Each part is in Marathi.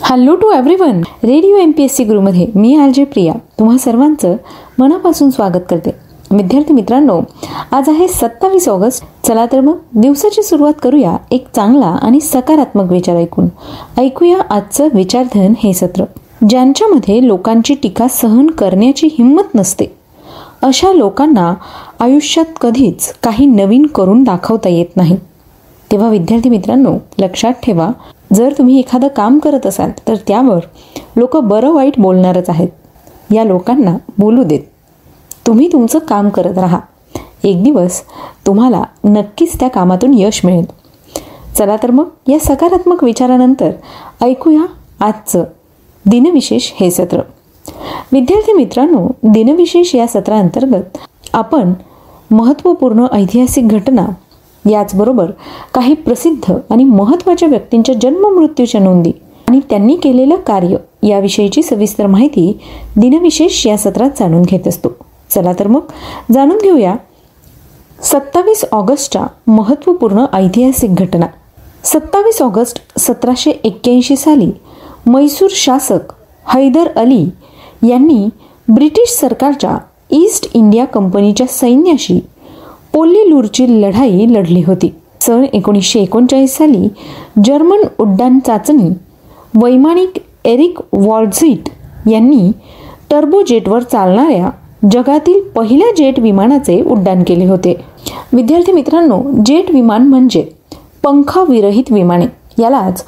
Hello to everyone. Radio MPSC गुरुमध्ये मी आरजे प्रिया तुम्हा सर्वांचं मनापासून स्वागत करते. विद्यार्थी मित्रांनो, आज आहे 27 ऑगस्ट. चला तर मग दिवसाची सुरुवात करूया एक चांगला आणि सकारात्मक विचार ऐकूया आजचं विचारधन हे सत्र. ज्यांच्यामध्ये लोकांची टीका सहन करण्याची हिंमत नसते अशा लोकांना आयुष्यात कधीच काही नवीन करून दाखवता येत नाही. तेव्हा विद्यार्थी मित्रांनो, लक्षात ठेवा, जर तुम्ही एखादं काम करत असाल तर त्यावर लोक बरं वाईट बोलणारच आहेत. या लोकांना बोलू देत. तुम्ही तुमचं काम करत राहा. एक दिवस तुम्हाला नक्कीच त्या कामातून यश मिळेल. चला तर मग या सकारात्मक विचारानंतर ऐकूया आजचं दिनविशेष हे सत्र. विद्यार्थी मित्रांनो, दिनविशेष या सत्रांतर्गत आपण महत्त्वपूर्ण ऐतिहासिक घटना, याचबरोबर काही प्रसिद्ध आणि महत्त्वाच्या व्यक्तींच्या जन्म मृत्यूच्या नोंदी आणि त्यांनी केलेलं कार्य याविषयीची सविस्तर माहिती दिनविशेष या सत्रात जाणून घेत असतो. चला तर मग जाणून घेऊया 27 ऑगस्टच्या महत्त्वपूर्ण ऐतिहासिक घटना. 27 ऑगस्ट 1781 साली मैसूर शासक हैदर अली यांनी ब्रिटिश सरकारच्या ईस्ट इंडिया कंपनीच्या सैन्याशी पोल्लीलूरची लढाई लढली होती. सन 1939 साली जर्मन उड्डाण चाचणी वैमानिक एरिक वॉल्झिट यांनी टर्बोजेटवर चालणाऱ्या जगातील पहिल्या जेट विमानाचे उड्डाण केले होते. विद्यार्थी मित्रांनो, जेट विमान म्हणजे पंखाविरहित विमाने, यालाच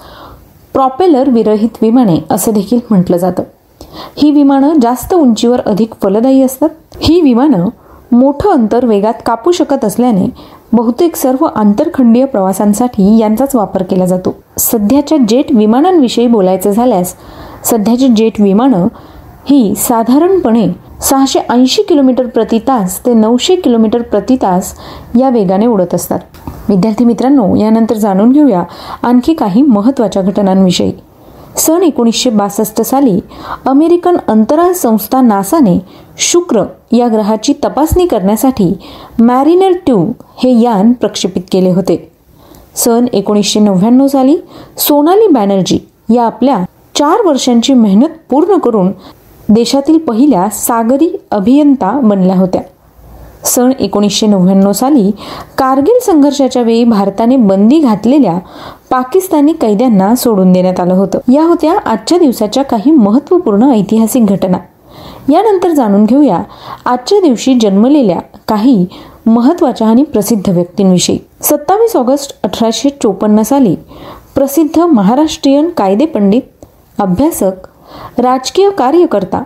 प्रॉपेलर विरहित विमाने असं देखील म्हटलं जातं. ही विमानं जास्त उंचीवर अधिक फलदायी असतात. ही विमानं मोठं अंतर वेगात कापू शकत असल्याने बहुतेक सर्व आंतरखंडीय प्रवासांसाठी यांचाच वापर केला जातो. सध्याच्या जेट विमानांविषयी बोलायचं झाल्यास, सध्याची जेट विमानं ही साधारणपणे 680 किलोमीटर प्रति तास ते 900 किलोमीटर प्रति तास या वेगाने उडत असतात. विद्यार्थी मित्रांनो, यानंतर जाणून घेऊया आणखी काही महत्त्वाच्या घटनांविषयी. सन 1962 साली अमेरिकन अंतराळ संस्था नासाने शुक्र या ग्रहाची तपासणी करण्यासाठी मॅरिनर 2 हे यान प्रक्षेपित केले होते. सन 1999 साली सोनाली बॅनर्जी या आपल्या 4 वर्षांची मेहनत पूर्ण करून देशातील पहिल्या सागरी अभियंता बनल्या होत्या. सन 1999 साली कारगिल संघर्षाच्या वेळी भारताने बंदी घातलेल्या पाकिस्तानी कैद्यांना सोडून देण्यात आलं होतं. या होत्या आजच्या दिवसाच्या काही महत्त्वपूर्ण ऐतिहासिक घटना. यानंतर जाणून घेऊया आजच्या दिवशी जन्मलेल्या काही महत्त्वाच्या आणि प्रसिद्ध व्यक्तींविषयी. 27 ऑगस्ट 1854 साली प्रसिद्ध महाराष्ट्रीयन कायदेपंडित, अभ्यासक, राजकीय कार्यकर्ता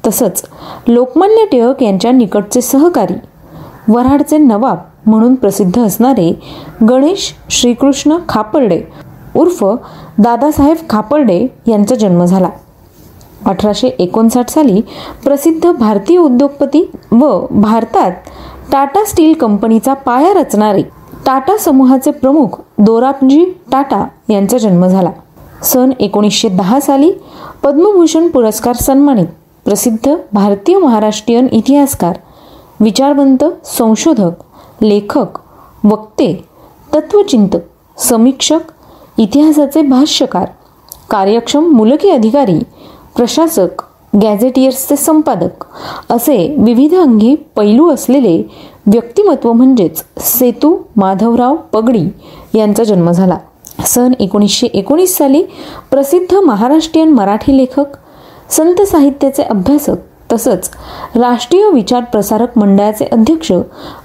तसंच लोकमान्य टिळक यांच्या निकटचे सहकारी, वऱ्हाडचे नवाब म्हणून प्रसिद्ध असणारे गणेश श्रीकृष्ण खापर्डे उर्फ दादासाहेब खापर्डे यांचा जन्म झाला. 1859 साली प्रसिद्ध भारतीय उद्योगपती व भारतात टाटा स्टील कंपनीचा पाया रचणारे टाटा समूहाचे प्रमुख दोराबजी टाटा यांचा जन्म झाला. सन 1910 साली पद्मभूषण पुरस्कार सन्मानित प्रसिद्ध भारतीय महाराष्ट्रीयन इतिहासकार, विचारवंत, संशोधक, लेखक, वक्ते, तत्वचिंतक, समीक्षक, इतिहासाचे भाष्यकार, कार्यक्षम मुलकी अधिकारी, प्रशासक, गॅझेटियर्सचे संपादक असे विविध अंगी पैलू असलेले व्यक्तिमत्व म्हणजेच सेतू माधवराव पगडी यांचा जन्म झाला. सन 1919 साली प्रसिद्ध महाराष्ट्रीयन मराठी लेखक, संत साहित्याचे अभ्यासक तसंच राष्ट्रीय विचार प्रसारक मंडळाचे अध्यक्ष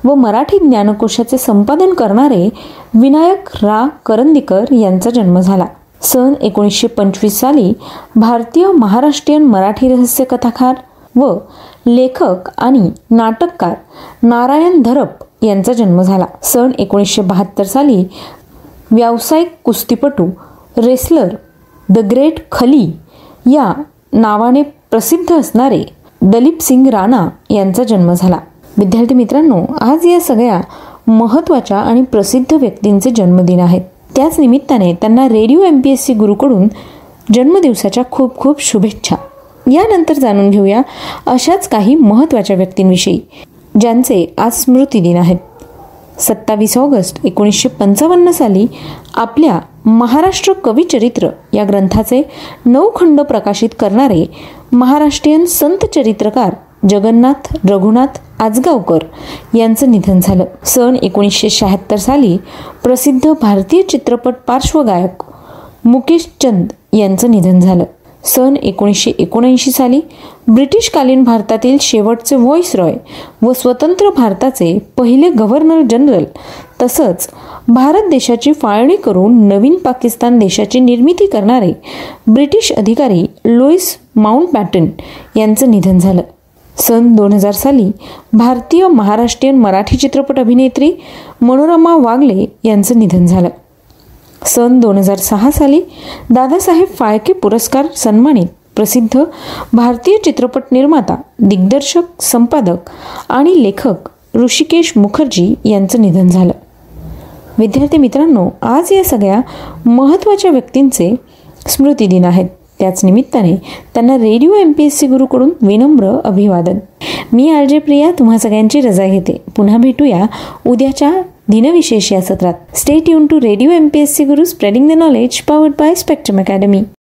व मराठी ज्ञानकोशाचे संपादन करणारे विनायक रा करंदीकर यांचा जन्म झाला. सन 1925 साली भारतीय महाराष्ट्रीयन मराठी रहस्य कथाकार व लेखक आणि नाटककार नारायण धरप यांचा जन्म झाला. सन 1972 साली व्यावसायिक कुस्तीपटू, रेसलर द ग्रेट खली या नावाने प्रसिद्ध असणारे दलीप सिंग राणा यांचा जन्म झाला. विद्यार्थी मित्रांनो, आज या सगळ्या महत्त्वाच्या आणि प्रसिद्ध व्यक्तींचे जन्मदिन आहेत. त्याच निमित्ताने त्यांना रेडिओ MPSC गुरुकडून जन्मदिवसाच्या खूप खूप शुभेच्छा. यानंतर जाणून घेऊया अशाच काही महत्त्वाच्या व्यक्तींविषयी ज्यांचे आज स्मृतिदिन आहेत. 27 ऑगस्ट 1955 साली आपल्या महाराष्ट्र कविचरित्र या ग्रंथाचे 9 खंड प्रकाशित करणारे महाराष्ट्रीयन संत चरित्रकार जगन्नाथ रघुनाथ आजगावकर यांचं निधन झालं. सन 1976 साली प्रसिद्ध भारतीय चित्रपट पार्श्वगायक मुकेश चंद यांचं निधन झालं. सन 1979 साली ब्रिटिशकालीन भारतातील शेवटचे व्हॉइसरॉय व स्वतंत्र भारताचे पहिले गव्हर्नर जनरल तसंच भारत देशाची फाळणी करून नवीन पाकिस्तान देशाची निर्मिती करणारे ब्रिटिश अधिकारी लुईस माउंटबॅटन यांचं निधन झालं. सन 2000 साली भारतीय महाराष्ट्रीयन मराठी चित्रपट अभिनेत्री मनोरमा वागले यांचं निधन झालं. सन 2006 साली दादासाहेब फाळके पुरस्कार सन्मानित प्रसिद्ध भारतीय चित्रपट निर्माता दिग्दर्शक संपादक आणि लेखक ऋषिकेश मुखर्जी यांचं निधन झालं. विद्यार्थी मित्रांनो, आज या सगळ्या महत्त्वाच्या व्यक्तींचे स्मृती दिन आहेत. त्याच निमित्ताने त्यांना रेडिओ MPSC गुरुकडून विनम्र अभिवादन. मी RJ प्रिया तुम्हा सगळ्यांची रजा घेते. पुन्हा भेटूया उद्याच्या दिनविशेष या सत्रात. Stay tune to Radio MPSC Guru, spreading the knowledge, powered by Spectrum academy.